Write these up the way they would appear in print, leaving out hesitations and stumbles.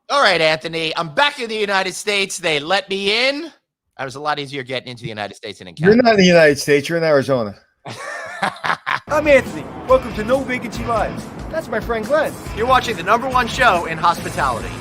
All right, Anthony, I'm back in the United States. They let me in. It was a lot easier getting into the United States than in You're Canada. not in the United States. You're in Arizona. I'm Anthony. Welcome to No Vacancy Live. That's my friend Glenn. You're watching the #1 show in hospitality.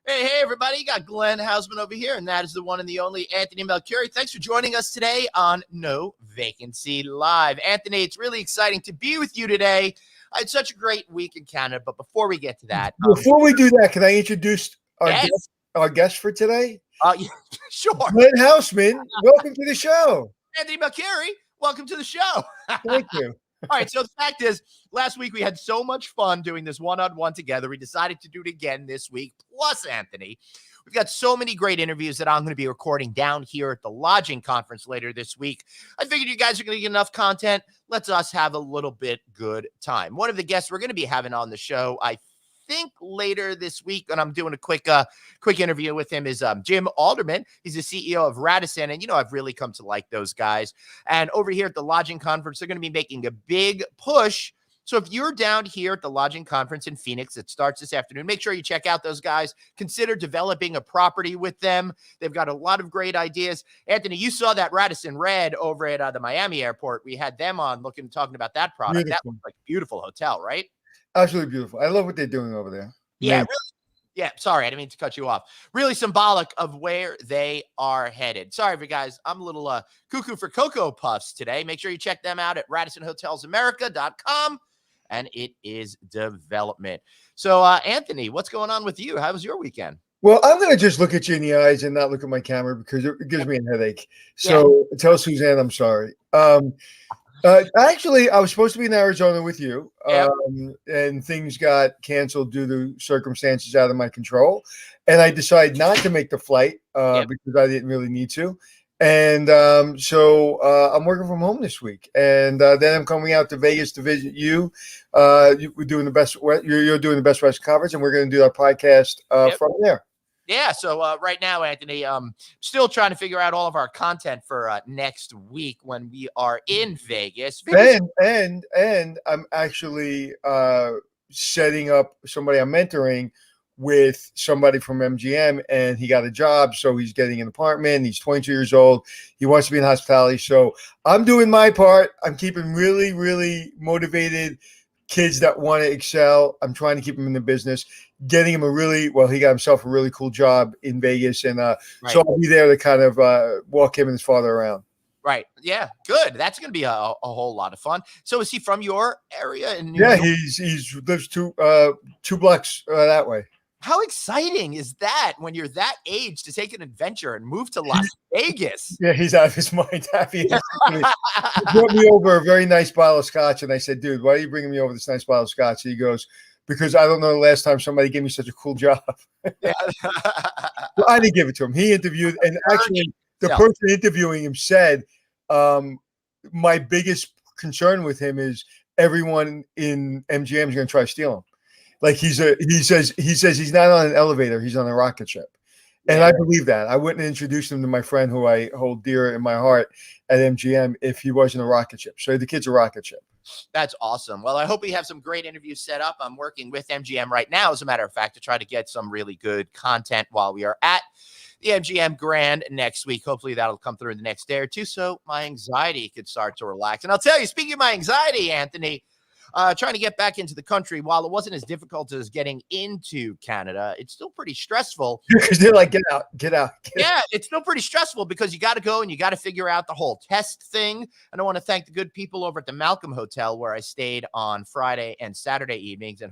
Hey, everybody. You got Glenn Hausman over here, and that is the one and the only Anthony Melchiori. Thanks for joining us today on No Vacancy Live. Anthony, it's really exciting to be with you today. I had such a great week in Canada, but before we get to that. Before we do that, can I introduce Yes. our guest for today? Yeah, sure. Glenn Hausman, welcome to the show. Anthony Melchiori, welcome to the show. Thank you. All right, so the fact is, last week we had so much fun doing this one-on-one together. We decided to do it again this week. Plus, Anthony, we've got so many great interviews that I'm going to be recording down here at the lodging conference later this week. I figured you guys are going to get enough content. Let's us have a little bit good time. One of the guests we're going to be having on the show, I think later this week, and I'm doing a quick interview with him, is Jim Alderman. He's the CEO of Radisson, and I've really come to like those guys. And over here at the lodging conference, they're going to be making a big push. So if you're down here at the lodging conference in Phoenix, it starts this afternoon, make sure you check out those guys. Consider developing a property with them. They've got a lot of great ideas. Anthony, you saw that Radisson Red over at the Miami airport. We had them on talking about that product. Beautiful. That looks like a beautiful hotel, right? Absolutely beautiful. I love what they're doing over there. Yeah, really. Yeah, sorry, I didn't mean to cut you off. Really symbolic of where they are headed. Sorry, for guys, I'm a little cuckoo for Cocoa Puffs today. Make sure you check them out at RadissonHotelsAmerica.com, and it is development. So, Anthony, what's going on with you? How was your weekend? Well, I'm going to just look at you in the eyes and not look at my camera because it gives me a headache. So tell Suzanne I'm sorry. Actually, I was supposed to be in Arizona with you, and things got canceled due to circumstances out of my control. And I decided not to make the flight because I didn't really need to. And so I'm working from home this week. And then I'm coming out to Vegas to visit you. We're doing the best. You're doing the Best West Conference, and we're going to do our podcast from there. Yeah, so right now, Anthony, still trying to figure out all of our content for next week when we are in Vegas. And I'm actually setting up somebody I'm mentoring with somebody from MGM, and he got a job, so he's getting an apartment. He's 22 years old. He wants to be in hospitality, so I'm doing my part. I'm keeping really, really motivated kids that want to excel. I'm trying to keep him in the business, getting him he got himself a really cool job in Vegas. And so I'll be there to kind of walk him and his father around. Right. Yeah. Good. That's going to be a whole lot of fun. So is he from your area in New York? Yeah, he's lives two blocks that way. How exciting is that when you're that age to take an adventure and move to Las Vegas? Yeah, he's out of his mind happy. He brought me over a very nice bottle of scotch, and I said, dude, why are you bringing me over this nice bottle of scotch? And he goes, because I don't know the last time somebody gave me such a cool job. Yeah. Well, I didn't give it to him. He interviewed, and actually the person interviewing him said, my biggest concern with him is everyone in MGM is going to try to steal him. Like he says he's not on an elevator, he's on a rocket ship. And I believe that. I wouldn't introduce him to my friend who I hold dear in my heart at MGM if he wasn't a rocket ship. So the kid's a rocket ship. That's awesome. Well, I hope we have some great interviews set up. I'm working with MGM right now, as a matter of fact, to try to get some really good content while we are at the MGM Grand next week. Hopefully that'll come through in the next day or two, so my anxiety could start to relax. And I'll tell you, speaking of my anxiety, Anthony, trying to get back into the country, while it wasn't as difficult as getting into Canada, it's still pretty stressful. Because they're like, get out. Yeah, it's still pretty stressful because you got to go and you got to figure out the whole test thing. And I want to thank the good people over at the Malcolm Hotel where I stayed on Friday and Saturday evenings, and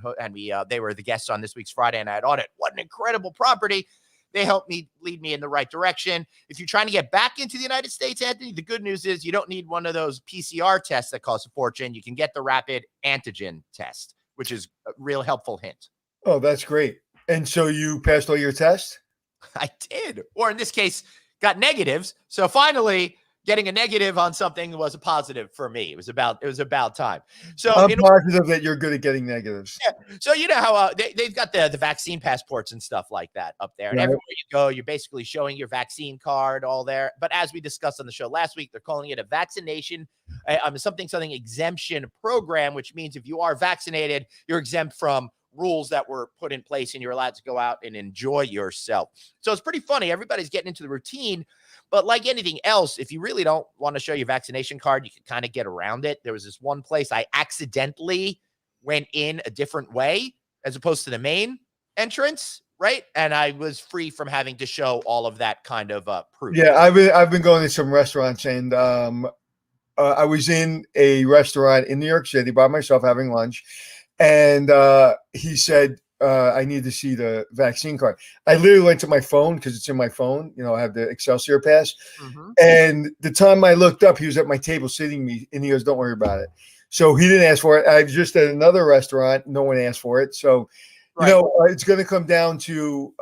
they were the guests on this week's Friday Night Audit. What an incredible property. They helped me lead me in the right direction. If you're trying to get back into the United States, Anthony, the good news is you don't need one of those PCR tests that cost a fortune. You can get the rapid antigen test, which is a real helpful hint. Oh, that's great. And so you passed all your tests? I did. Or in this case, got negatives. So finally getting a negative on something was a positive for me. It was about time. So I'm positive that you're good at getting negatives. yeah. So you know how they've got the vaccine passports and stuff like that up there. And Right. everywhere you go, you're basically showing your vaccine card all there. But as we discussed on the show last week, they're calling it a vaccination, something exemption program, which means if you are vaccinated, you're exempt from rules that were put in place and you're allowed to go out and enjoy yourself. So it's pretty funny. Everybody's getting into the routine. But like anything else, if you really don't want to show your vaccination card, you can kind of get around it. There was this one place I accidentally went in a different way as opposed to the main entrance, right? And I was free from having to show all of that kind of proof. Yeah, I've been going to some restaurants, and I was in a restaurant in New York City by myself having lunch, and he said, I need to see the vaccine card. I literally went to my phone because it's in my phone. You know, I have the Excelsior pass. Mm-hmm. And the time I looked up, he was at my table sitting me, and he goes, "Don't worry about it." So he didn't ask for it. I was just at another restaurant. No one asked for it. So, you know, it's going to come down to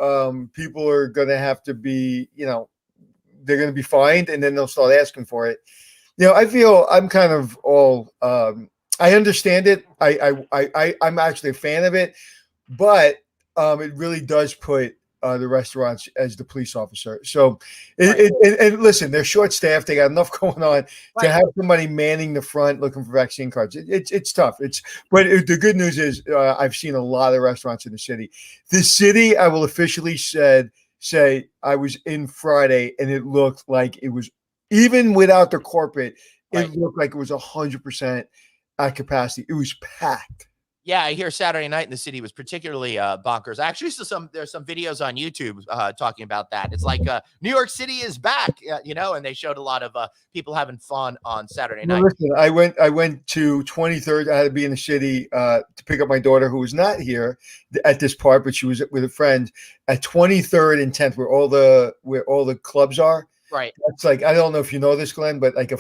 people are going to have to be, you know, they're going to be fined, and then they'll start asking for it. You know, I feel I'm kind of all I understand it. I'm actually a fan of it. But it really does put the restaurants as the police officer. So, and listen, they're short-staffed. They got enough going on to have somebody manning the front looking for vaccine cards. It's tough. But the good news is I've seen a lot of restaurants in the city. The city, I will officially say I was in Friday, and it looked like it was, even without the corporate, it looked like it was 100% at capacity. It was packed. Yeah, I hear Saturday night in the city was particularly bonkers. I actually saw there's some videos on YouTube talking about that. It's like New York City is back, you know, and they showed a lot of people having fun on Saturday night. Listen, I went to 23rd. I had to be in the city to pick up my daughter, who was not here at this part, but she was with a friend at 23rd and 10th, where all the clubs are. Right. It's like, I don't know if you know this, Glenn, but like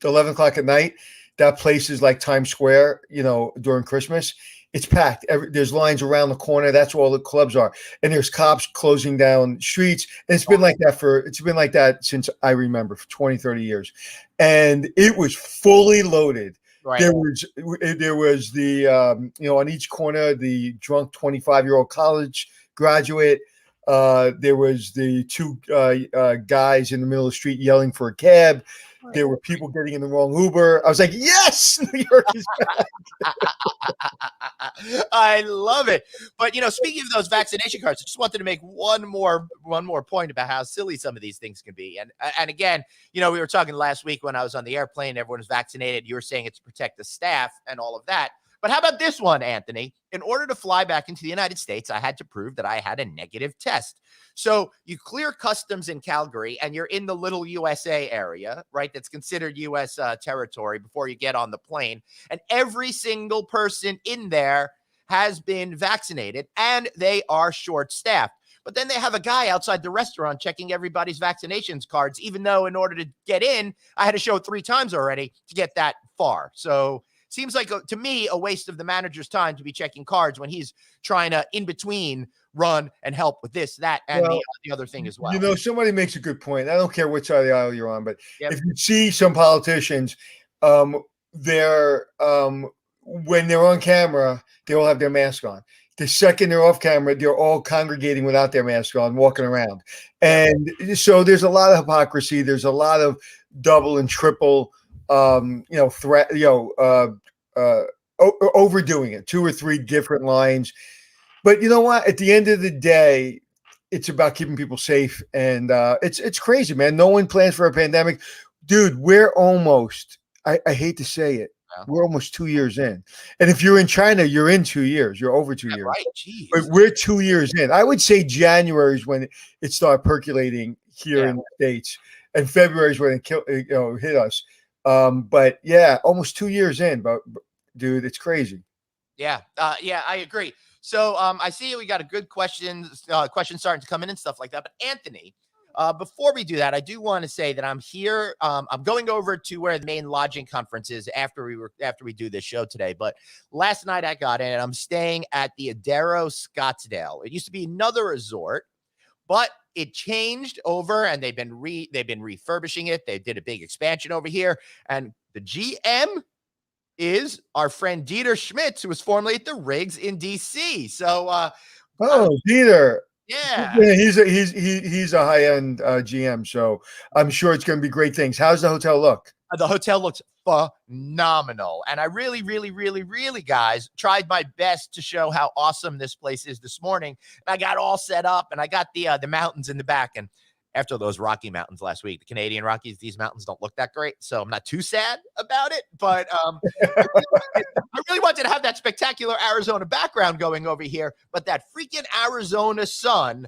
11 o'clock at night, that place is like Times Square, you know, during Christmas. It's packed. There's lines around the corner. That's where all the clubs are. And there's cops closing down streets. And it's been like that since I remember, for 20, 30 years. And it was fully loaded. Right. There was the, you know, on each corner, the drunk 25-year-old college graduate. There was the two guys in the middle of the street yelling for a cab. There were people getting in the wrong Uber. I was like, yes, New York is back. I love it. But, you know, speaking of those vaccination cards, I just wanted to make one more point about how silly some of these things can be. And again, you know, we were talking last week when I was on the airplane, everyone was vaccinated. You were saying it's to protect the staff and all of that. But how about this one, Anthony? In order to fly back into the United States, I had to prove that I had a negative test. So you clear customs in Calgary and you're in the little USA area, right? That's considered U.S. Territory before you get on the plane. And every single person in there has been vaccinated and they are short-staffed. But then they have a guy outside the restaurant checking everybody's vaccinations cards, even though in order to get in, I had to show it 3 times already to get that far. So seems like, to me, a waste of the manager's time to be checking cards when he's trying to, in between, run and help with this, that, and the other thing as well. You know, somebody makes a good point. I don't care which side of the aisle you're on, but if you see some politicians, they're when they're on camera, they all have their mask on. The second they're off camera, they're all congregating without their mask on, walking around. And so there's a lot of hypocrisy. There's a lot of double and triple threat, overdoing it, 2 or 3 different lines. But you know what? At the end of the day, it's about keeping people safe. And it's crazy, man. No one plans for a pandemic. Dude, we're almost, I hate to say it, we're almost 2 years in. And if you're in China, you're in 2 years. You're over 2 years. Right. Jeez. But we're 2 years in. I would say January is when it started percolating here in the States. And February is when it hit us. But yeah, almost 2 years in, but dude, it's crazy. Yeah. I agree. So I see we got a good question starting to come in and stuff like that. But Anthony, before we do that, I do want to say that I'm here. I'm going over to where the main lodging conference is after we do this show today. But last night I got in and I'm staying at the Adero Scottsdale. It used to be another resort, but it changed over, and they've been refurbishing it. They did a big expansion over here, and the GM is our friend Dieter Schmitz, who was formerly at the Riggs in DC. So, Dieter. yeah, he's a high end GM, so I'm sure it's going to be great things. How's the hotel look? the hotel looks phenomenal. And I really, really, really, really, guys, tried my best to show how awesome this place is this morning. And I got all set up, and I got the mountains in the back. And after those Rocky Mountains last week, the Canadian Rockies, these mountains don't look that great. So I'm not too sad about it. But I really wanted to have that spectacular Arizona background going over here. But that freaking Arizona sun,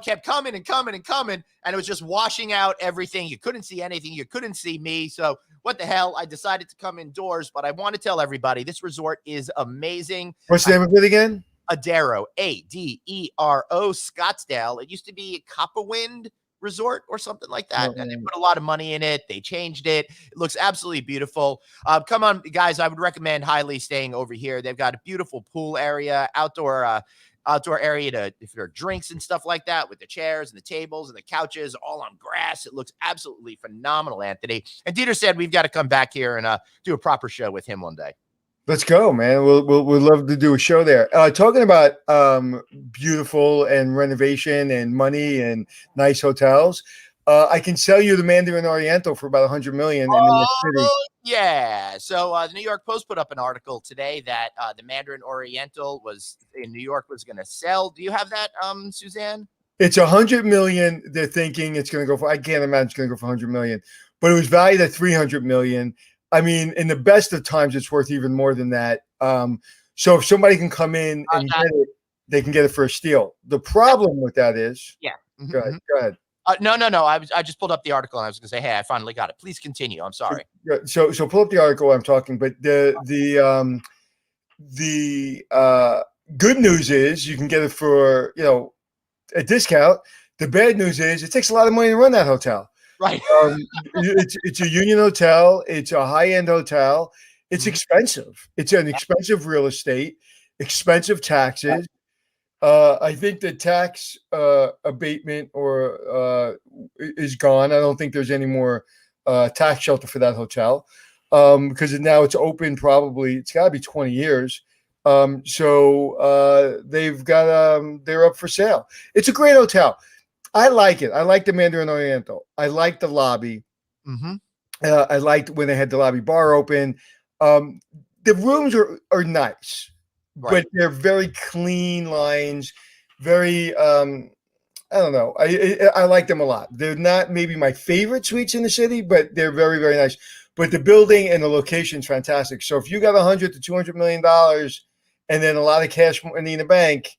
kept coming and coming and coming, and it was just washing out everything. You couldn't see anything. You couldn't see me. So what the hell? I decided to come indoors, but I want to tell everybody this resort is amazing. What's the name of it again? Adero, Adero, Scottsdale. It used to be Copperwind Resort or something like that. And they put a lot of money in it. They changed it. It looks absolutely beautiful. Come on, guys. I would recommend highly staying over here. They've got a beautiful pool area, outdoor area if there are drinks and stuff like that, with the chairs and the tables and the couches all on grass. It looks absolutely phenomenal, Anthony. And Dieter said we've got to come back here and do a proper show with him one day. Let's go, man. We'll love to do a show there. Talking about beautiful and renovation and money and nice hotels. I can sell you the Mandarin Oriental for about $100 million in New York City. Yeah. So the New York Post put up an article today that the Mandarin Oriental was in New York was going to sell. Do you have that, Suzanne? It's $100 million. They're thinking it's going to go for. I can't imagine it's going to go for $100 million, but it was valued at $300 million. I mean, in the best of times, it's worth even more than that. So if somebody can come in and get it, they can get it for a steal. The problem with that is, Go ahead. No. I just pulled up the article and I was going to say, hey, I finally got it. Please continue. I'm sorry. So pull up the article I'm talking, but the good news is you can get it for, a discount. The bad news is it takes a lot of money to run that hotel. Right. It's a union hotel. It's a high-end hotel. It's expensive. It's an expensive real estate, expensive taxes. I think the tax abatement is gone. I don't think there's any more tax shelter for that hotel because now it's open. Probably it's got to be 20 years. So they've got they're up for sale. It's a great hotel. I like it. I like the Mandarin Oriental. I like the lobby. I liked when they had the lobby bar open. The rooms are nice, but they're very clean lines. Very, I don't know. I like them a lot. They're not maybe my favorite suites in the city, but they're very, very nice. But the building and the location is fantastic. So if you got $100 to $200 million and then a lot of cash money in the bank,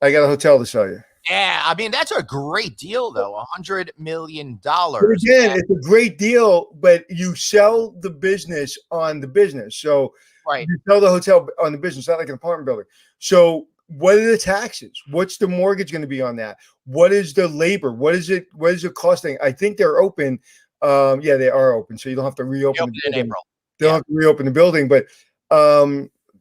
I got a hotel to sell you. Yeah, I mean, that's a great deal, though. $100 million. But again, it's a great deal, but you sell the business on the business. So you sell the hotel on the business, not like an apartment building. So what are the taxes? What's the mortgage going to be on that? What is the labor? What is it costing? I think they're open. Yeah, they are open. So you don't have to reopen the building. They don't have to reopen the building, but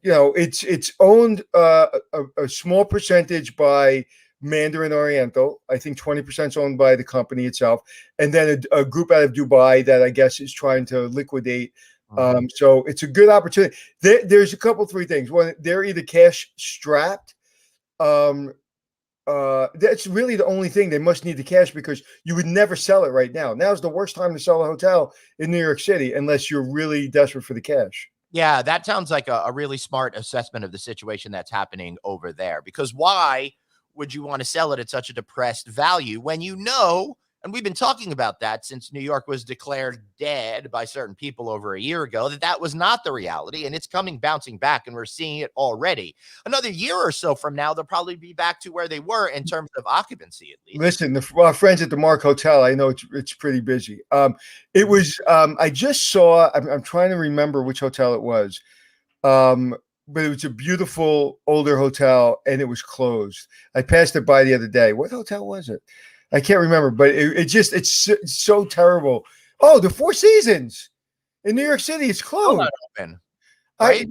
it's owned a small percentage by Mandarin Oriental. I think 20% is owned by the company itself, and then a group out of Dubai that I guess is trying to liquidate. So it's a good opportunity. There's three things. One, they're either cash strapped. That's really the only thing. They must need the cash because you would never sell it right now. Now's the worst time to sell a hotel in New York City unless you're really desperate for the cash. Yeah, that sounds like a really smart assessment of the situation that's happening over there. Because why would you want to sell it at such a depressed value when and we've been talking about that since New York was declared dead by certain people over a year ago, that was not the reality, and it's bouncing back, and we're seeing it already. Another year or so from now, they'll probably be back to where they were in terms of occupancy, at least. Listen, our friends at the Mark Hotel, I know it's pretty busy. It was, I just saw, I'm trying to remember which hotel it was, but it was a beautiful older hotel, and it was closed. I passed it by the other day. What hotel was it? I can't remember, but it's so terrible. Oh, the Four Seasons in New York City is closed. Not open, right?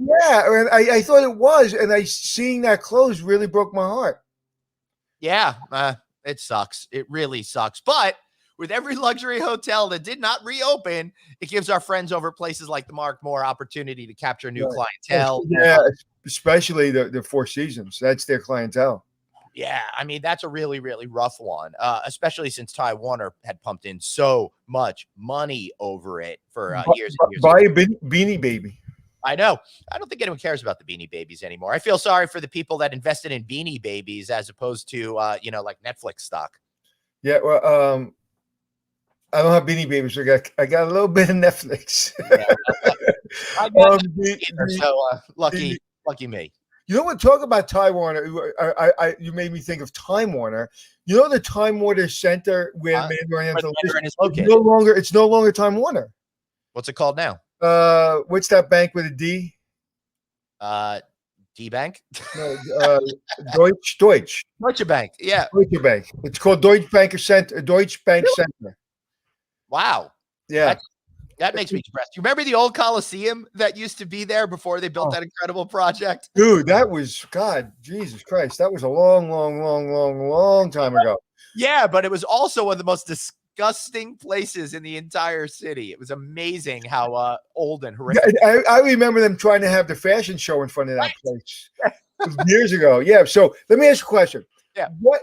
I thought it was, and seeing that close really broke my heart. Yeah, It sucks. It really sucks. But with every luxury hotel that did not reopen, it gives our friends over places like the Mark more opportunity to capture new clientele. Yeah, especially the Four Seasons. That's their clientele. Yeah, I mean, that's a really, really rough one, especially since Ty Warner had pumped in so much money over it for years and years. Buy a Beanie Baby. I know. I don't think anyone cares about the Beanie Babies anymore. I feel sorry for the people that invested in Beanie Babies as opposed to, like Netflix stock. Yeah, well, I don't have Beanie Babies. So I got a little bit of Netflix. Yeah, I got lucky me. You know what? Talk about Time Warner. You made me think of Time Warner. You know the Time Warner Center where Mandarin Oriental is located. It's no longer Time Warner. What's it called now? What's that bank with a D? D Bank? No, Deutsche Bank. Yeah. Deutsche Bank. It's called Deutsche Bank Center. Deutsche Bank Center. Wow. Yeah. That makes me depressed. You remember the old Coliseum that used to be there before they built that incredible project? Dude, that was, God, Jesus Christ. That was a long time ago. Yeah, but it was also one of the most disgusting places in the entire city. It was amazing how old and horrific. I remember them trying to have the fashion show in front of that place years ago. Yeah. So let me ask you a question. Yeah. What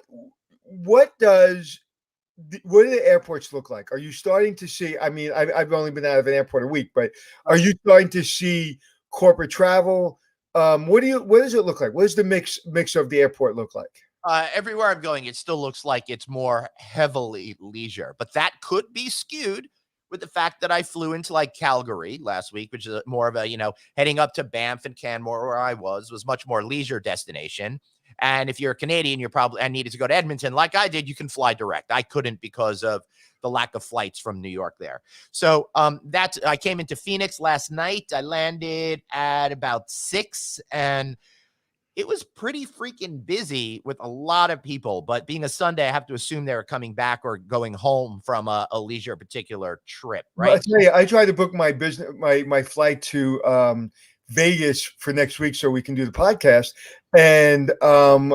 do the airports look like? Are you starting to see? I mean, I've only been out of an airport a week, but are you starting to see corporate travel? What does it look like? What does the mix of the airport look like? Everywhere I'm going, it still looks like it's more heavily leisure, but that could be skewed with the fact that I flew into like Calgary last week, which is more of a, heading up to Banff and Canmore where I was much more leisure destination. And if you're a Canadian, you're probably and needed to go to Edmonton like I did, you can fly direct. I couldn't because of the lack of flights from New York there. So I came into Phoenix last night. I landed at about 6 and it was pretty freaking busy with a lot of people. But being a Sunday, I have to assume they were coming back or going home from a leisure particular trip, right? Well, I tell you, I tried to book my flight to Vegas for next week so we can do the podcast. And I'm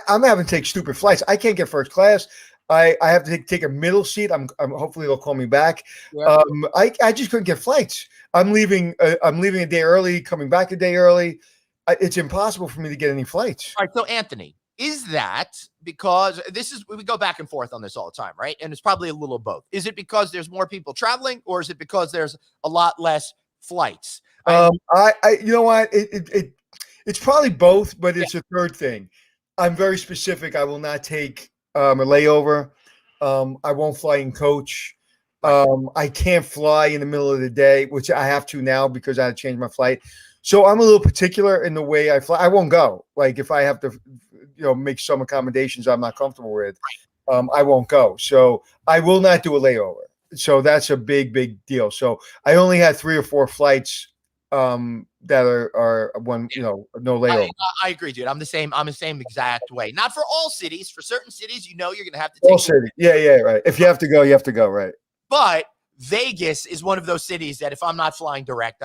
having to take stupid flights. I can't get first class. I have to take a middle seat. I'm hopefully they'll call me back. Yeah. I just couldn't get flights. I'm leaving a day early, coming back a day early. It's impossible for me to get any flights. All right. So Anthony, is that because we go back and forth on this all the time, right? And it's probably a little of both. Is it because there's more people traveling or is it because there's a lot less flights? You know what? It's probably both, but it's a third thing. I'm very specific. I will not take a layover. I won't fly in coach. I can't fly in the middle of the day, which I have to now because I had to change my flight. So I'm a little particular in the way I fly. I won't go. Like if I have to, make some accommodations I'm not comfortable with, I won't go. So I will not do a layover. So that's a big, big deal. So I only had 3 or 4 flights that are one, no layover. I agree, dude. I'm the same exact way. Not for all cities. For certain cities, you're going to have to take all city. Yeah, right. If you have to go, you have to go, right? But Vegas is one of those cities that if I'm not flying direct,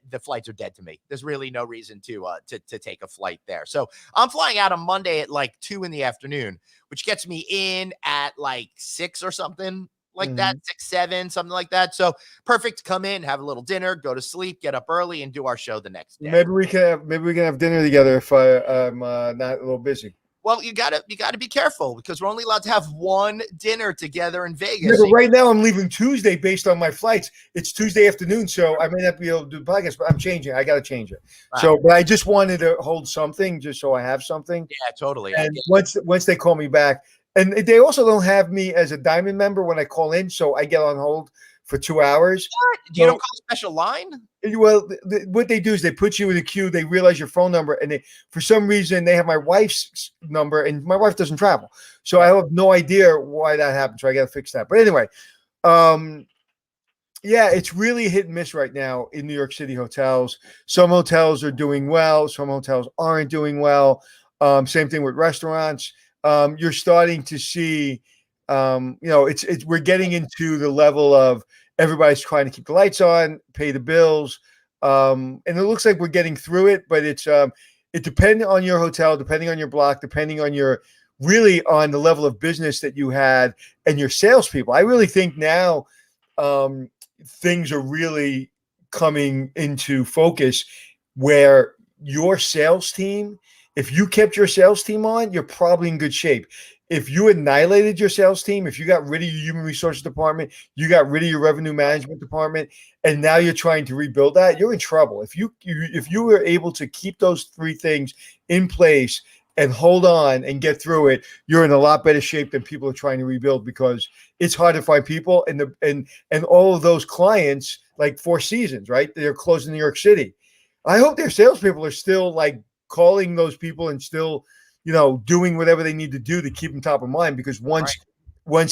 the flights are dead to me. There's really no reason to take a flight there. So I'm flying out on Monday at like 2 p.m, which gets me in at like 6 or something like that, 6, 7, something like that. So perfect to come in, have a little dinner, go to sleep, get up early, and do our show the next day. Maybe we can have dinner together if I'm not a little busy. Well, you gotta be careful because we're only allowed to have one dinner together in Vegas. Yeah, but right now I'm leaving Tuesday based on my flights. It's Tuesday afternoon, so I may not be able to do the podcast, but I'm changing. I got to change it. Right. So, but I just wanted to hold something just so I have something. Yeah, totally. And once they call me back, and they also don't have me as a diamond member when I call in, so I get on hold for 2 hours. What? You don't call a special line? Well, what they do is they put you in a queue. They realize your phone number, and for some reason they have my wife's number, and my wife doesn't travel, so I have no idea why that happened. So I got to fix that. But anyway, yeah, it's really hit and miss right now in New York City hotels. Some hotels are doing well, some hotels aren't doing well. Same thing with restaurants. You're starting to see, we're getting into the level of everybody's trying to keep the lights on, pay the bills. And it looks like we're getting through it, but it depending on your hotel, depending on your block, depending on really on the level of business that you had and your salespeople. I really think now things are really coming into focus where your sales team, if you kept your sales team on, you're probably in good shape. If you annihilated your sales team, if you got rid of your human resources department, you got rid of your revenue management department, and now you're trying to rebuild that, you're in trouble. If you were able to keep those three things in place and hold on and get through it, you're in a lot better shape than people are trying to rebuild, because it's hard to find people, and all of those clients, like Four Seasons, right? They're closed in New York City. I hope their salespeople are still like calling those people and still, doing whatever they need to do to keep them top of mind, because once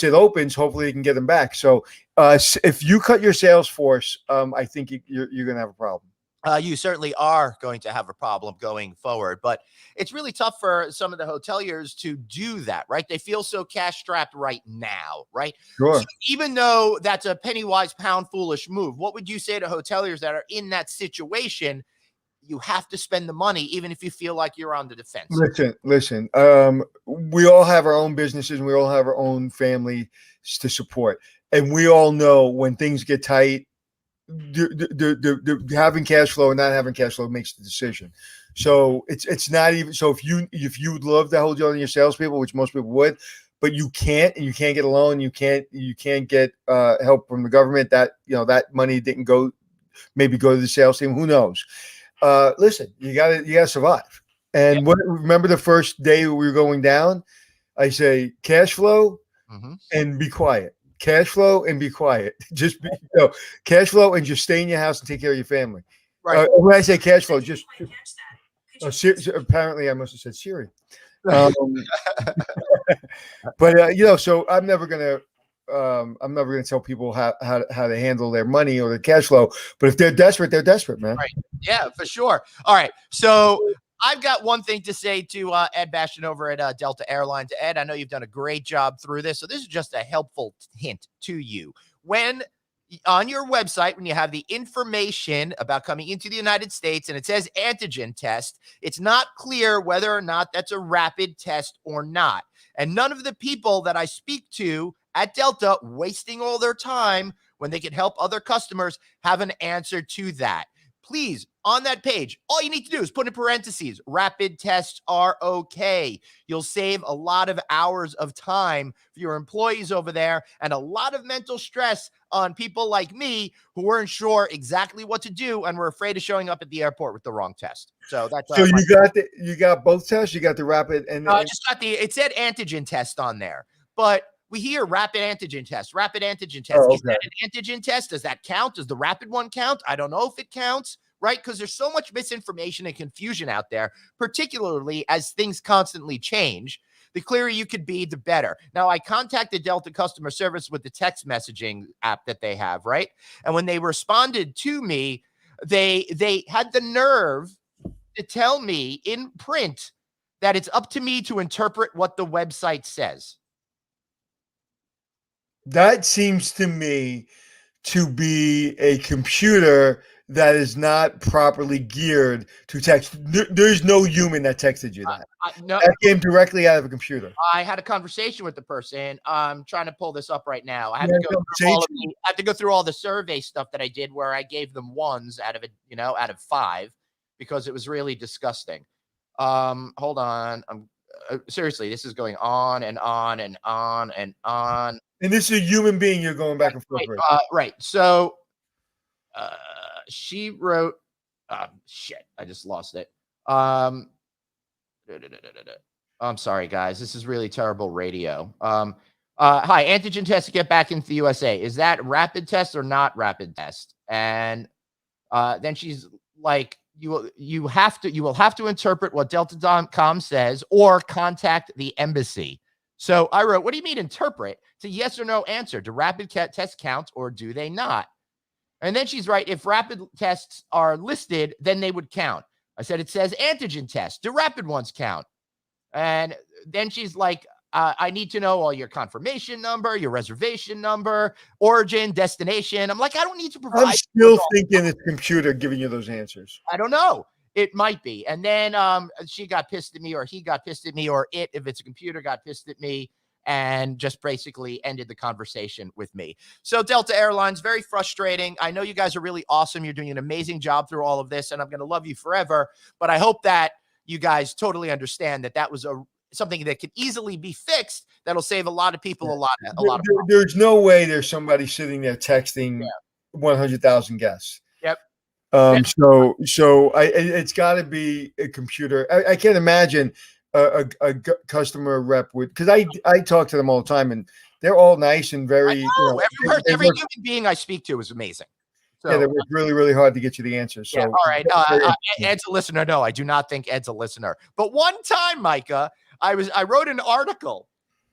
it opens, hopefully they can get them back. So if you cut your sales force, I think you're going to have a problem. You certainly are going to have a problem going forward, but it's really tough for some of the hoteliers to do that, right? They feel so cash strapped right now, right? Sure. So even though that's a penny wise, pound foolish move, what would you say to hoteliers that are in that situation? You have to spend the money, even if you feel like you're on the defense. Listen. We all have our own businesses, and we all have our own families to support, and we all know when things get tight, the having cash flow and not having cash flow makes the decision. So it's not even so. If you would love to hold on your salespeople, which most people would, but you can't, and you can't get a loan, you can't get help from the government. That that money didn't go to the sales team. Who knows? Listen, you gotta survive. And remember the first day we were going down, I say cash flow and be quiet. Cash flow and be quiet. Just be, cash flow and just stay in your house and take care of your family. Right. When I say cash flow, just apparently I must have said Siri. But so I'm never gonna tell people how to handle their money or their cash flow. But if they're desperate, man. Right. Yeah, for sure. All right. So I've got one thing to say to Ed Bastian over at Delta Airlines. Ed, I know you've done a great job through this. So this is just a helpful hint to you. When on your website, when you have the information about coming into the United States and it says antigen test, it's not clear whether or not that's a rapid test or not. And none of the people that I speak to at Delta wasting all their time when they can help other customers have an answer to that. Please, on that page, all you need to do is put in parentheses, rapid tests are okay. You'll save a lot of hours of time for your employees over there and a lot of mental stress on people like me who weren't sure exactly what to do and were afraid of showing up at the airport with the wrong test. So that's so you got both tests. You got the rapid and I just got it said antigen test on there, but we hear rapid antigen test. Oh, okay. Is that an antigen test? Does that count? Does the rapid one count? I don't know if it counts, right? Because there's so much misinformation and confusion out there, particularly as things constantly change. The clearer you could be, the better. Now, I contacted Delta customer service with the text messaging app that they have, right? And when they responded to me, they had the nerve to tell me in print that it's up to me to interpret what the website says. That seems to me to be a computer that is not properly geared to text. There's no human that texted you that. No, that came directly out of a computer. I had a conversation with the person. I'm trying to pull this up right now. I have to go through all the survey stuff that I did where I gave them ones out of 5 because it was really disgusting. Hold on. Seriously, this is going on and on and on and on. And this is a human being you're going back and forth with. Right. So she wrote, shit, I just lost it. I'm sorry, guys. This is really terrible radio. Hi, antigen test to get back into the USA. Is that rapid test or not rapid test? And then she's like, you will have to interpret what Delta.com says or contact the embassy. So I wrote, what do you mean interpret? It's a yes or no answer. Do rapid tests count or do they not? And then she's right. If rapid tests are listed, then they would count. I said, it says antigen test. Do rapid ones count? And then she's like, I need to know all your confirmation number, your reservation number, origin, destination. I'm like, I don't need to provide. I'm still thinking it's computer giving you those answers. I don't know. It might be. And then she got pissed at me, or he got pissed at me, or it, if it's a computer, got pissed at me and just basically ended the conversation with me. So Delta Airlines, very frustrating. I know you guys are really awesome. You're doing an amazing job through all of this, and I'm going to love you forever. But I hope that you guys totally understand that that was something that could easily be fixed. That'll save a lot of people a lot of There's no way there's somebody sitting there texting 100,000 guests. Yep. So it's got to be a computer. I can't imagine a customer rep would, because I talk to them all the time, and they're all nice and very. Every human being I speak to is amazing. So, they work really, really hard to get you the answers. So, all right. Ed's a listener. No, I do not think Ed's a listener. But one time, Micah, I wrote an article,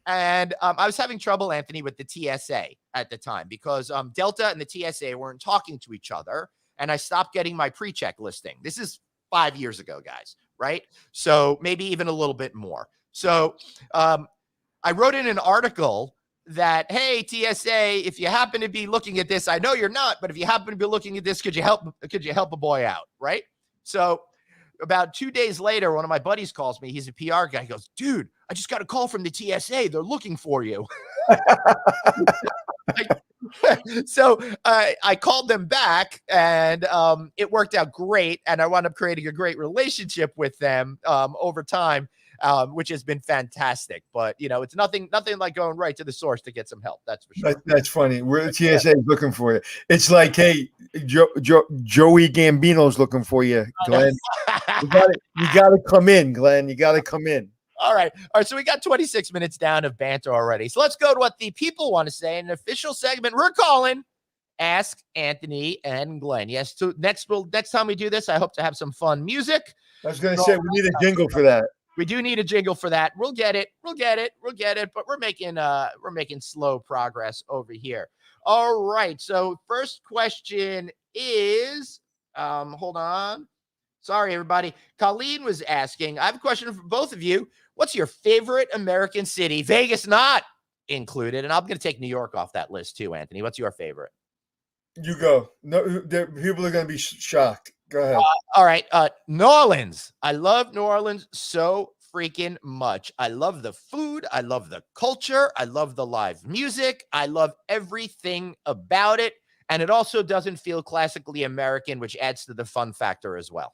and I was having trouble, Anthony, with the TSA at the time, because Delta and the TSA weren't talking to each other, and I stopped getting my pre-check listing. This is 5 years ago, guys, right? So maybe even a little bit more. So I wrote in an article that, hey, TSA, if you happen to be looking at this, I know you're not, but if you happen to be looking at this, could you help a boy out, right? So about 2 days later, one of my buddies calls me. He's a PR guy. He goes, dude, I just got a call from the TSA. They're looking for you. So I called them back, and it worked out great. And I wound up creating a great relationship with them over time, which has been fantastic. But, it's nothing like going right to the source to get some help. That's for sure. That's funny. We're TSA is looking for you. It's like, hey, Joey Gambino's looking for you, Glenn. You got to come in, Glenn. You got to come in. All right. So we got 26 minutes down of banter already. So let's go to what the people want to say in an official segment we're calling Ask Anthony and Glenn. Yes. So next time we do this, I hope to have some fun music. I was going to say, we need a jingle for that. We do need a jingle for that. We'll get it. But we're making slow progress over here. All right. So first question is, hold on. Sorry, everybody. Colleen was asking, I have a question for both of you. What's your favorite American city? Vegas not included. And I'm going to take New York off that list too, Anthony. What's your favorite? You go. No, people are going to be shocked. Go ahead. All right. New Orleans. I love New Orleans so freaking much. I love the food. I love the culture. I love the live music. I love everything about it. And it also doesn't feel classically American, which adds to the fun factor as well.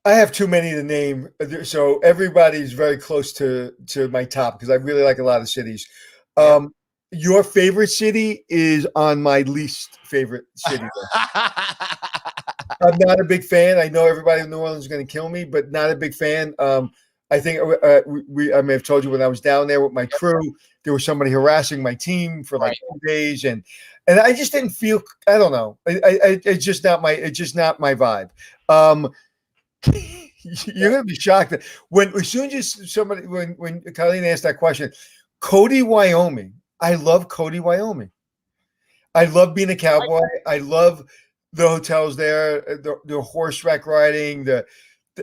I have too many to name, so everybody's very close to my top, because I really like a lot of cities. Your favorite city is on my least favorite city. I'm not a big fan. I know everybody in New Orleans is going to kill me, but not a big fan. I think I may have told you when I was down there with my crew, there was somebody harassing my team for like 2 days, and I just didn't feel. I don't know. It's just not my vibe. You're gonna be shocked that when Colleen asked that question, Cody, Wyoming. I love Cody, Wyoming. I love being a cowboy. I love the hotels there, the horseback riding.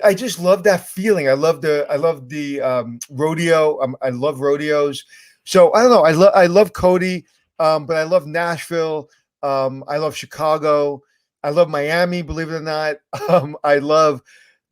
I just love that feeling. I love the rodeo. I love rodeos. So I don't know. I love Cody, but I love Nashville. I love Chicago. I love Miami. Believe it or not,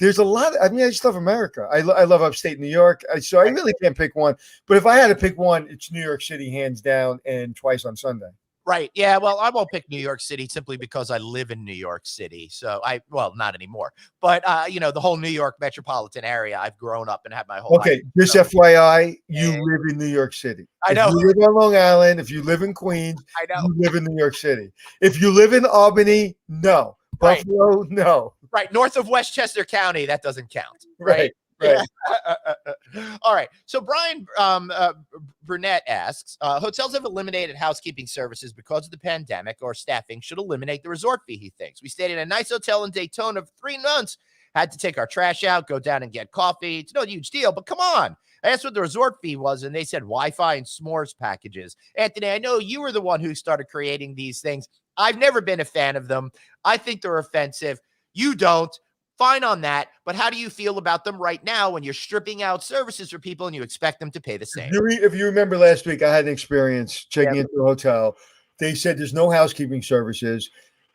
There's a lot. I just love America. I love upstate New York. So I really can't pick one. But if I had to pick one, it's New York City, hands down, and twice on Sunday. Right. Yeah. Well, I won't pick New York City simply because I live in New York City. So not anymore. But, the whole New York metropolitan area, I've grown up and had my whole life. Okay. Just FYI, you live in New York City. I know. If you live on Long Island, if you live in Queens, I know. You live in New York City. If you live in Albany, no. Right. Buffalo, no. Right. North of Westchester County, that doesn't count. Right. Yeah. All right. So Brian Burnett asks, hotels have eliminated housekeeping services because of the pandemic, or staffing should eliminate the resort fee, he thinks. We stayed in a nice hotel in Daytona for 3 months, had to take our trash out, go down and get coffee. It's no huge deal, but come on. I asked what the resort fee was, and they said Wi-Fi and s'mores packages. Anthony, I know you were the one who started creating these things. I've never been a fan of them. I think they're offensive. You don't. Fine on that. But how do you feel about them right now when you're stripping out services for people and you expect them to pay the same? If you remember last week, I had an experience checking into a hotel. They said there's no housekeeping services.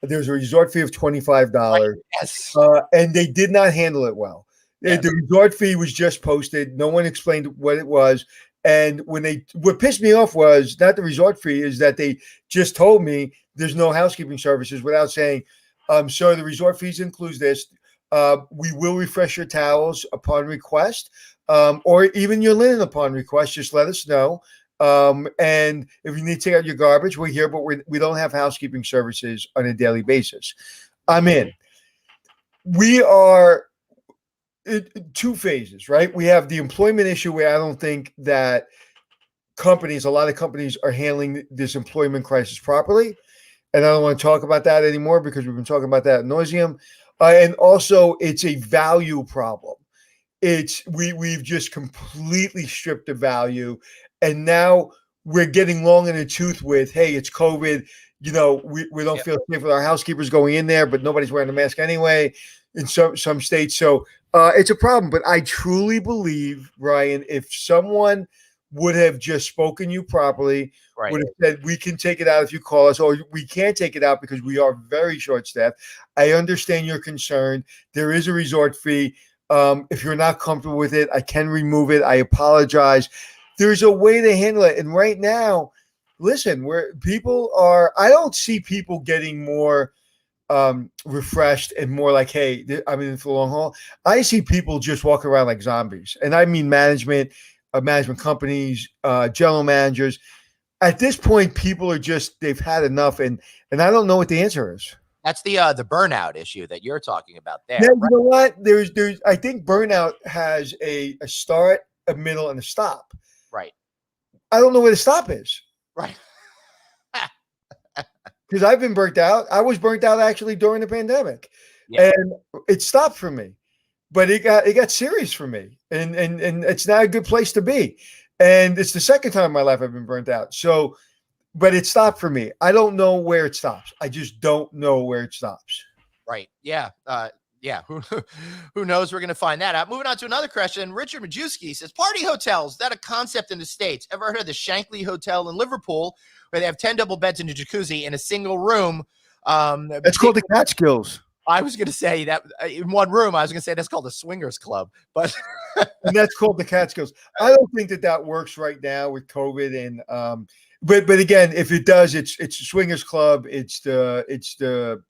There's a resort fee of $25. Yes. And they did not handle it well. Yes. The resort fee was just posted. No one explained what it was. And what pissed me off was not the resort fee, is that they just told me there's no housekeeping services without saying, sir, the resort fees includes this. We will refresh your towels upon request, or even your linen upon request. Just let us know. And if you need to take out your garbage, we're here, but we don't have housekeeping services on a daily basis. I'm in. We are in two phases, right? We have the employment issue where I don't think that a lot of companies are handling this employment crisis properly. And I don't want to talk about that anymore because we've been talking about that ad nauseum. And also it's a value problem. We've just completely stripped the value. And now we're getting long in the tooth with, hey, it's COVID. We don't feel safe with our housekeepers going in there, but nobody's wearing a mask anyway in some states. So it's a problem. But I truly believe, Ryan, if someone would have just spoken you properly, would have said, we can take it out if you call us, or we can't take it out because we are very short-staffed. I understand your concern. There is a resort fee. If you're not comfortable with it, I can remove it. I apologize. There's a way to handle it. And right now, listen, I don't see people getting more refreshed and more like, hey, I'm in for the long haul. I see people just walking around like zombies. And I mean management companies, general managers. At this point, people are they've had enough. And I don't know what the answer is. That's the burnout issue that you're talking about there. Yeah, right? You know what? I think burnout has a start, a middle, and a stop. Right. I don't know where the stop is. Right. Because I've been burnt out. I was burnt out actually during the pandemic. Yeah. And it stopped for me. But it got serious for me. And it's not a good place to be. And it's the second time in my life I've been burnt out. So, but it stopped for me. I don't know where it stops. I just don't know where it stops. Right. Yeah. Who knows? We're going to find that out. Moving on to another question. Richard Majewski says, party hotels, is that a concept in the States? Ever heard of the Shankly Hotel in Liverpool, where they have 10 double beds and a jacuzzi in a single room? It's called the Catskills. I was going to say that in one room. I was going to say that's called the Swingers Club, but and that's called the Catskills. I don't think that works right now with COVID. And but again, if it does, it's a Swingers Club. It's the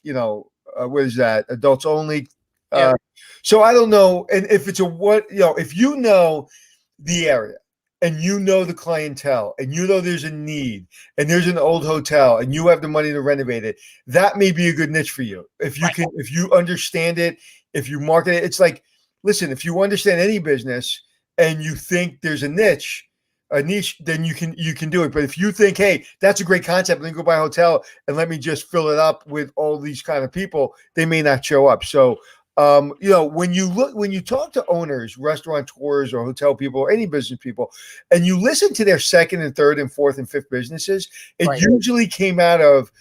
what is that? Adults only. Yeah. So I don't know. And if it's if you know the area and you know the clientele and you know there's a need and there's an old hotel and you have the money to renovate it, that may be a good niche for you. If you understand it, if you market it, it's like, listen, if you understand any business and you think there's a niche, then you can do it. But if you think, hey, that's a great concept, let me go buy a hotel and let me just fill it up with all these kind of people, they may not show up. So when you talk to owners, restaurateurs or hotel people or any business people, and you listen to their second and third and fourth and fifth businesses, it usually came out of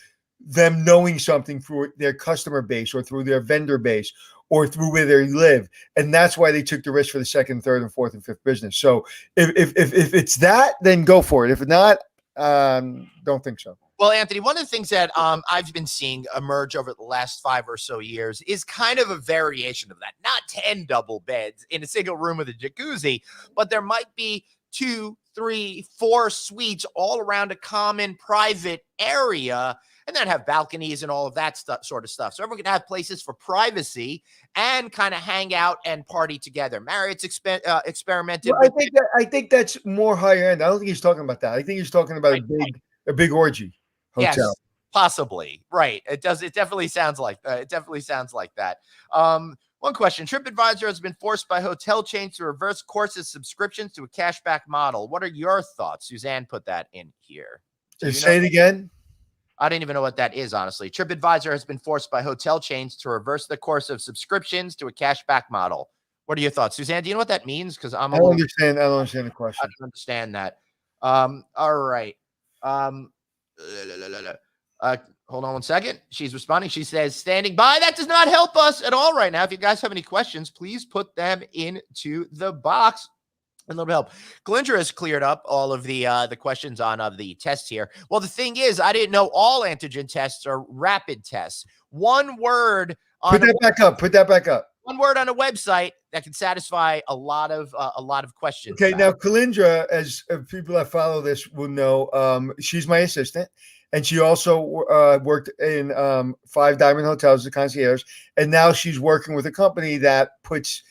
them knowing something through their customer base or through their vendor base or through where they live. And that's why they took the risk for the second, third, and fourth and fifth business. So if it's that, then go for it. If not, don't think so. Well, Anthony, one of the things that I've been seeing emerge over the last 5 or so years is kind of a variation of that. Not 10 double beds in a single room with a jacuzzi, but there might be 2, 3, 4 suites all around a common private area, and then have balconies and all of that sort of stuff. So everyone can have places for privacy and kind of hang out and party together. Marriott's experimented. Well, I think that's more higher end. I don't think he's talking about that. I think he's talking about a big orgy hotel. Yes, possibly. Right. It definitely sounds like that. One question. TripAdvisor has been forced by hotel chains to reverse courses subscriptions to a cashback model. What are your thoughts? Suzanne put that in here. Say it again. I don't even know what that is, honestly. TripAdvisor has been forced by hotel chains to reverse the course of subscriptions to a cashback model. What are your thoughts? Suzanne, do you know what that means? Because I don't understand the question. I don't understand that. All right. Hold on one second. She's responding. She says, standing by. That does not help us at all right now. If you guys have any questions, please put them into the box. A little bit of help. Glindra has cleared up all of the questions on of the tests here. Well, the thing is, I didn't know all antigen tests are rapid tests. One word on Put that back up. Put that back up. one word on a website that can satisfy a lot of questions. Okay, now Kalindra, as people that follow this will know, she's my assistant, and she also worked in 5 Diamond Hotels as a concierge, and now she's working with a company that puts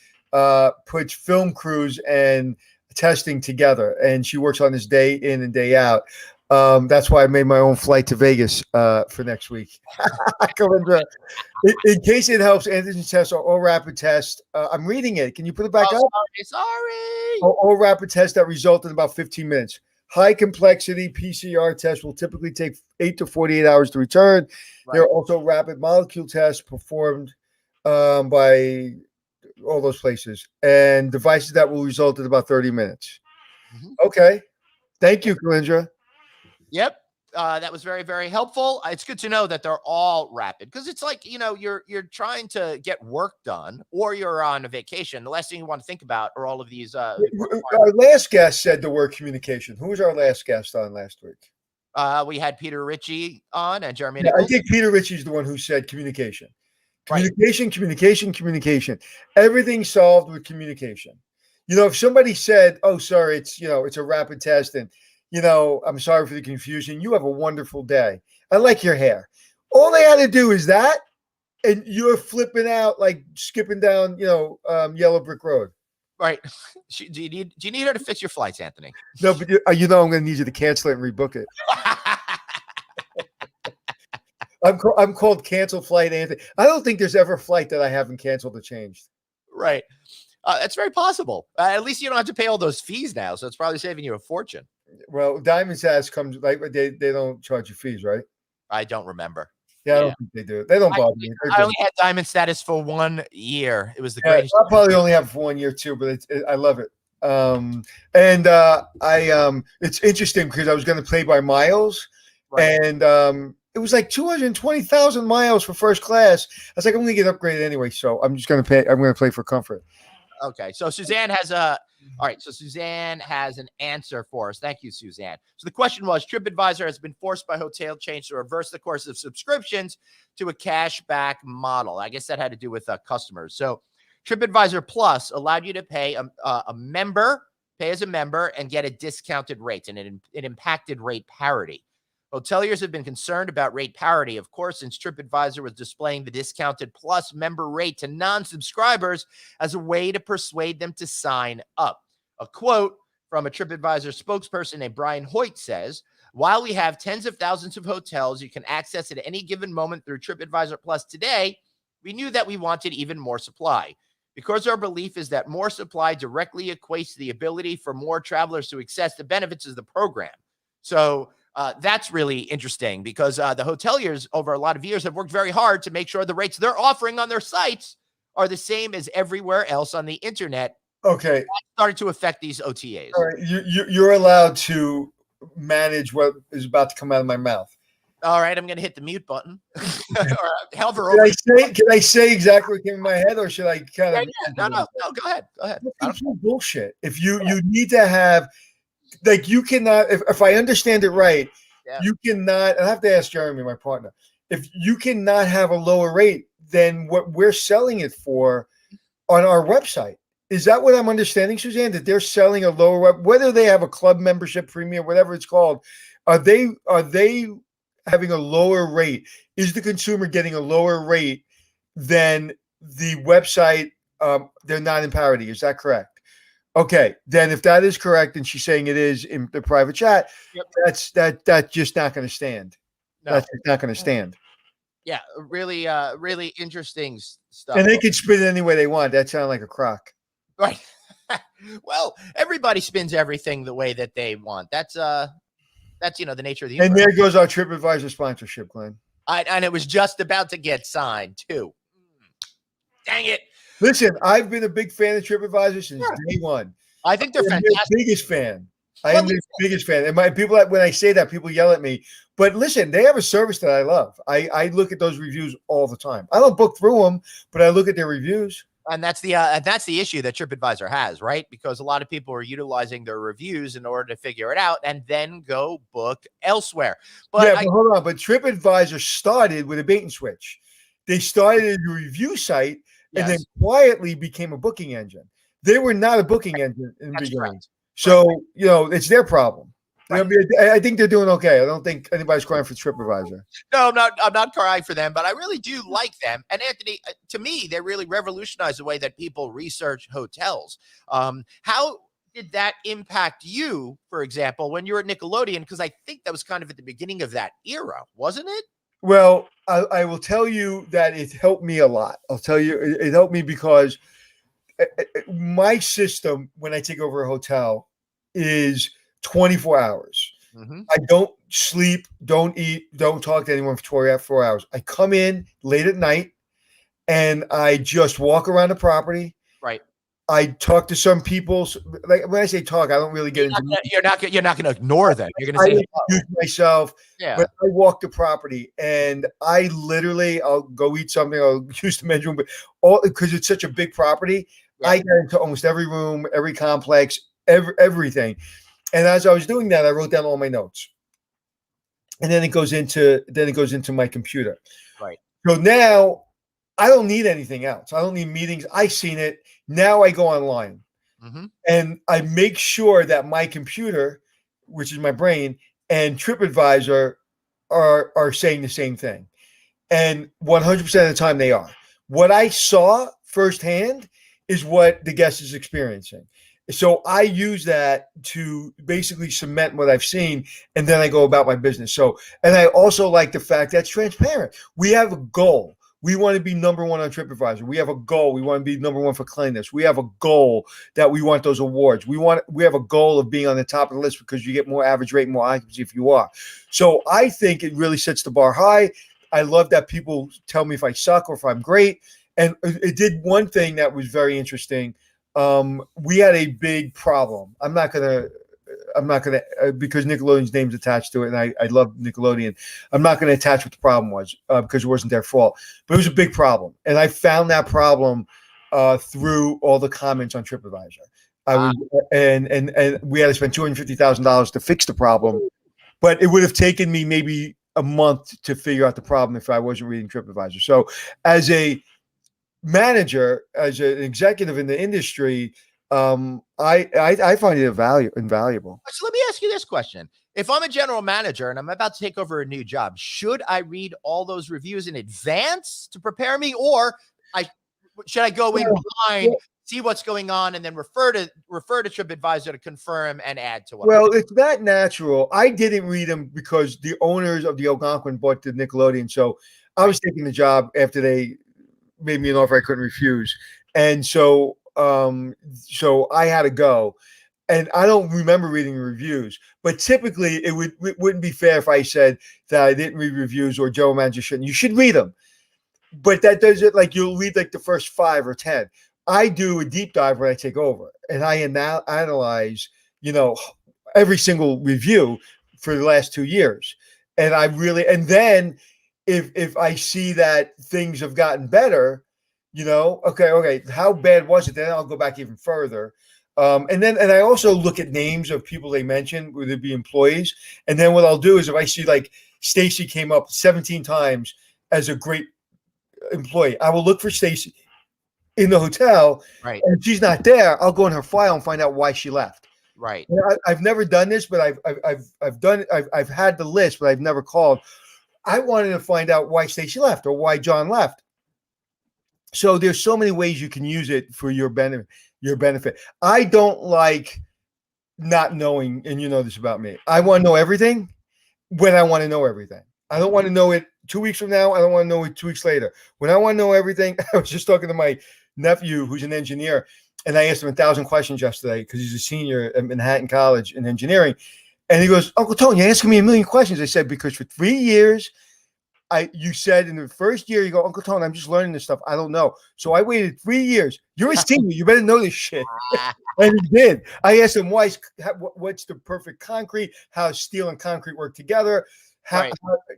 film crews and testing together, and she works on this day in and day out. That's why I made my own flight to Vegas for next week. Kalindra, in case it helps, antigen tests are all rapid tests. I'm reading it. Can you put it back up? Sorry. All rapid tests that result in about 15 minutes. High complexity PCR tests will typically take 8 to 48 hours to return. Right. There are also rapid molecule tests performed by all those places, and devices that will result in about 30 minutes. Mm-hmm. Okay. Thank you, Kalindra. Yep. That was very, very helpful. It's good to know that they're all rapid, because it's like, you're trying to get work done, or you're on a vacation. The last thing you want to think about are all of these. Our last guest said the word communication. Who was our last guest on last week? We had Peter Ritchie on and Jeremy. Yeah, I think Peter Ritchie's the one who said communication. Communication. Everything's solved with communication. If somebody said, "Oh, sorry, it's a rapid test," and I'm sorry for the confusion, you have a wonderful day, I like your hair. All they had to do is that, and you're flipping out like skipping down, Yellow Brick Road. Right. Do you need her to fix your flights, Anthony? No, but I'm going to need you to cancel it and rebook it. I'm called Cancel Flight Anthony. I don't think there's ever a flight that I haven't canceled or changed. Right. That's very possible. At least you don't have to pay all those fees now, so it's probably saving you a fortune. Well, Diamond Status comes like they don't charge you fees, right? I don't remember. Yeah, I don't think they do. They don't bother me. I only had Diamond Status for 1 year. It was the greatest. I probably only have it for 1 year too, but I love it. It's interesting because I was going to play by miles, right. And it was like 220,000 miles for first class. I was like, I'm going to get upgraded anyway, so I'm just going to pay. I'm going to play for comfort. Okay, so Suzanne has an answer for us. Thank you, Suzanne. So the question was, TripAdvisor has been forced by hotel chains to reverse the course of subscriptions to a cashback model. I guess that had to do with customers. So TripAdvisor Plus allowed you to pay as a member, and get a discounted rate, and it impacted rate parity. Hoteliers have been concerned about rate parity, of course, since TripAdvisor was displaying the discounted Plus member rate to non-subscribers as a way to persuade them to sign up. A quote from a TripAdvisor spokesperson named Brian Hoyt says, "While we have tens of thousands of hotels you can access at any given moment through TripAdvisor Plus today, we knew that we wanted even more supply. Because our belief is that more supply directly equates to the ability for more travelers to access the benefits of the program." So that's really interesting, because the hoteliers over a lot of years have worked very hard to make sure the rates they're offering on their sites are the same as everywhere else on the internet. Okay. That started to affect these OTAs. All right. You're allowed to manage what is about to come out of my mouth. All right. I'm going to hit the mute button. However, can I say exactly what came in my head, or should I kind of? No, go ahead. That's bullshit. If you need to have, like, you cannot, if I understand it right, you cannot, and I have to ask Jeremy, my partner, if you cannot have a lower rate than what we're selling it for on our website. Is that what I'm understanding, Suzanne? That they're selling a lower, whether they have a club membership premium, whatever it's called, are they having a lower rate? Is the consumer getting a lower rate than the website? They're not in parity. Is that correct? Okay, then if that is correct, and she's saying it is in the private chat, that's just not going to stand. No. That's not going to stand. Yeah, really interesting stuff. And they can spin it any way they want. That sounds like a crock. Right. Well, everybody spins everything the way that they want. That's the nature of the universe. And there goes our TripAdvisor sponsorship, Glenn. And it was just about to get signed too. Dang it. Listen, I've been a big fan of TripAdvisor since day one. I think they're fantastic. The biggest fan. I am the biggest fan. And when I say that, people yell at me. But listen, they have a service that I love. I look at those reviews all the time. I don't book through them, but I look at their reviews. And that's the issue that TripAdvisor has, right? Because a lot of people are utilizing their reviews in order to figure it out and then go book elsewhere. But But hold on. But TripAdvisor started with a bait and switch. They started as a review site and then yes, quietly became a booking engine. They were not a booking engine in the that's beginning. correct. So, it's their problem. Right. I think they're doing okay. I don't think anybody's crying for TripAdvisor. No, I'm not crying for them, but I really do like them. And Anthony, to me, they really revolutionized the way that people research hotels. How did that impact you, for example, when you were at Nickelodeon? Because I think that was kind of at the beginning of that era, wasn't it? Well, I will tell you that it helped me a lot. I'll tell you, it helped me because my system when I take over a hotel is 24 hours. Mm-hmm. I don't sleep, don't eat, don't talk to anyone for 4 hours. I come in late at night and I just walk around the property. Right. I talk to some people. Like when I say talk, I don't really get into. You're not going to ignore them. You're going to I say introduce myself, yeah. but I walk the property and I'll go eat something. I'll use the men's room, but all because it's such a big property. Yeah. I get into almost every room, every complex, everything. And as I was doing that, I wrote down all my notes. And then it goes into my computer. Right. So now I don't need anything else. I don't need meetings. I seen it. Now I go online. Mm-hmm. And I make sure that my computer, which is my brain, and TripAdvisor are saying the same thing. And 100% of the time they are. What I saw firsthand is what the guest is experiencing. So I use that to basically cement what I've seen, and then I go about my business. So, and I also like the fact that's transparent. We have a goal. We want to be number one on TripAdvisor. We have a goal. We want to be number one for cleanliness. We have a goal that we want those awards. We have a goal of being on the top of the list because you get more average rate, more occupancy if you are. So I think it really sets the bar high. I love that people tell me if I suck or if I'm great. And it did one thing that was very interesting. We had a big problem. I'm not gonna because Nickelodeon's name's attached to it, and I love Nickelodeon. I'm not gonna attach what the problem was because it wasn't their fault, but it was a big problem, and I found that problem through all the comments on TripAdvisor. And we had to spend $250,000 to fix the problem, but it would have taken me maybe a month to figure out the problem if I wasn't reading TripAdvisor. So, as a manager, as an executive in the industry, I find it invaluable. So let me ask you this question. If I'm a general manager and I'm about to take over a new job, should I read all those reviews in advance to prepare me, or should I go in blind, see what's going on, and then refer to TripAdvisor to confirm and add to what? Well, it's not natural. I didn't read them because the owners of the Algonquin bought the Nickelodeon, so I was taking the job after they made me an offer I couldn't refuse, and so I had to go. And I don't remember reading the reviews, but typically it wouldn't be fair if I said that I didn't read reviews or general manager shouldn't. You should read them, but that does it like you'll read like the first 5 or 10. I do a deep dive when I take over, and I analyze, every single review for the last 2 years, and and then if I see that things have gotten better, okay, how bad was it? Then I'll go back even further. And I also look at names of people they mentioned, would it be employees? And then what I'll do is if I see like Stacy came up 17 times as a great employee, I will look for Stacy in the hotel. Right. And if she's not there, I'll go in her file and find out why she left. Right. I've never done this, but I've had the list, but I've never called. I wanted to find out why Stacy left or why John left. So there's so many ways you can use it for your benefit. I don't like not knowing, and you know this about me. I want to know everything when I want to know everything. I don't want to know it 2 weeks from now. I don't want to know it 2 weeks later. When I want to know everything, I was just talking to my nephew who's an engineer, and I asked him 1,000 questions yesterday because he's a senior at Manhattan College in engineering. And he goes, Uncle Tony, you're asking me a million questions. I said, because for 3 years, you said in the first year, you go, Uncle Tony, I'm just learning this stuff. I don't know. So I waited 3 years. You're a senior. You better know this shit. And he did. I asked him, what's the perfect concrete? How steel and concrete work together? How,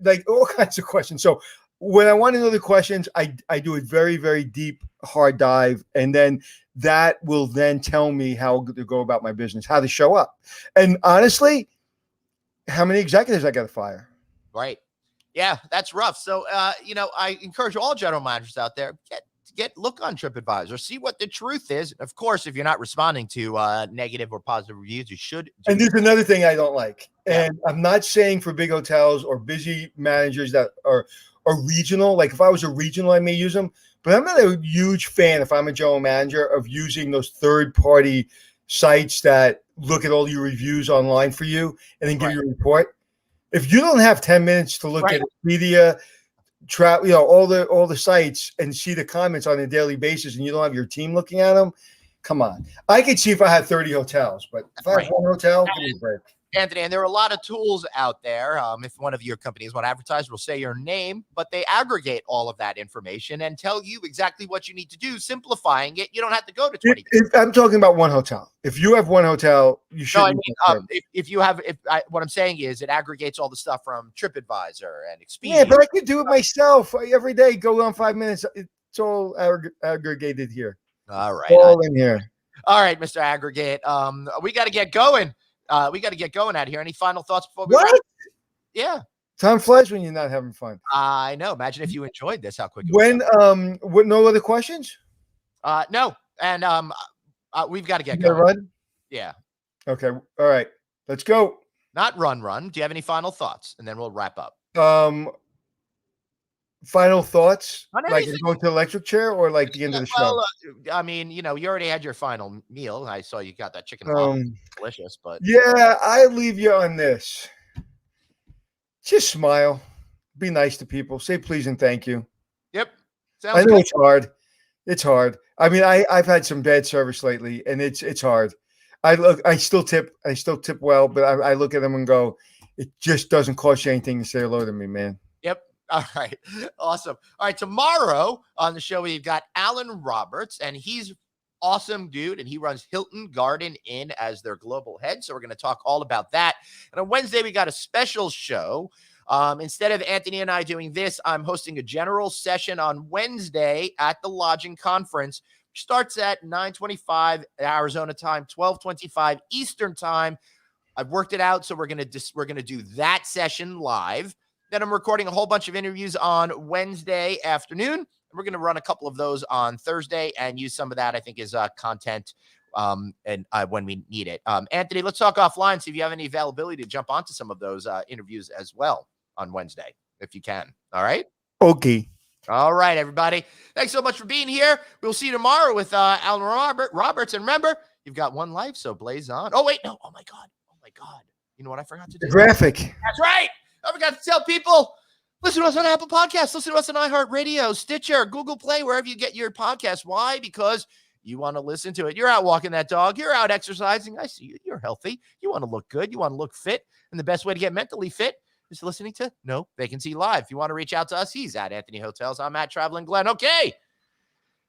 like all kinds of questions. So when I want to know the questions, I do a very, very deep, hard dive. And then that will then tell me how to go about my business, how to show up. And honestly, how many executives I got to fire? Right. Yeah, that's rough. So, I encourage all general managers out there, look on TripAdvisor, see what the truth is. Of course, if you're not responding to negative or positive reviews, you should. And there's another thing I don't like. Yeah. And I'm not saying for big hotels or busy managers that are regional. Like if I was a regional, I may use them. But I'm not a huge fan, if I'm a general manager, of using those third-party sites that look at all your reviews online for you and then give you a report. If you don't have 10 minutes to look at media, all the sites and see the comments on a daily basis, and you don't have your team looking at them, come on. I could see if I had 30 hotels, but if I have one hotel, give me a break. Anthony, and there are a lot of tools out there. If one of your companies want to advertise, will say your name, but they aggregate all of that information and tell you exactly what you need to do, simplifying it. You don't have to go to 20. I'm talking about one hotel. If you have one hotel, you should. No, I mean, what I'm saying is it aggregates all the stuff from TripAdvisor and Expedia. Yeah, but I could do it myself every day. Go on 5 minutes. It's all aggregated here. All right. All in here. All right, Mr. Aggregate. We got to get going. We got to get going out here. Any final thoughts before we wrap? Yeah. Time flies when you're not having fun. I know. Imagine if you enjoyed this, how quick it with no other questions? No. And we've got to get going. Run? Yeah. Okay. All right. Let's go. Not run. Do you have any final thoughts? And then we'll wrap up. Final thoughts? Like going to the electric chair or like the end of the show? I mean, you already had your final meal. I saw you got that chicken. Delicious, but yeah, I leave you on this. Just smile. Be nice to people. Say please and thank you. Yep. I know it's hard. It's hard. I mean, I've had some bad service lately, and it's hard. I still tip well, but I look at them and go, it just doesn't cost you anything to say hello to me, man. Yep. All right. Awesome. All right. Tomorrow on the show, we've got Alan Roberts, and he's awesome dude, and he runs Hilton Garden Inn as their global head. So we're going to talk all about that. And on Wednesday, we got a special show. Instead of Anthony and I doing this, I'm hosting a general session on Wednesday at the Lodging Conference, which starts at 9:25 Arizona time, 12:25 Eastern time. I've worked it out, so we're gonna do that session live. Then I'm recording a whole bunch of interviews on Wednesday afternoon. We're going to run a couple of those on Thursday and use some of that, I think, as content when we need it. Anthony, let's talk offline, see if you have any availability to jump onto some of those interviews as well on Wednesday, if you can. All right? Okay. All right, everybody. Thanks so much for being here. We'll see you tomorrow with Alan Roberts. And remember, you've got one life, so blaze on. Oh, wait, no. Oh, my God. You know what I forgot to do? The graphic. That's right. I forgot to tell people, listen to us on Apple Podcasts, listen to us on iHeartRadio, Stitcher, Google Play, wherever you get your podcasts. Why? Because you want to listen to it. You're out walking that dog. You're out exercising. I see you. You're healthy. You want to look good. You want to look fit. And the best way to get mentally fit is listening to No Vacancy Live. If you want to reach out to us, he's at Anthony Hotels. I'm at Traveling Glenn. Okay.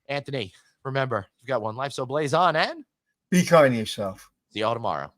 Anthony, remember, you've got one life, so blaze on and be kind to yourself. See y'all tomorrow.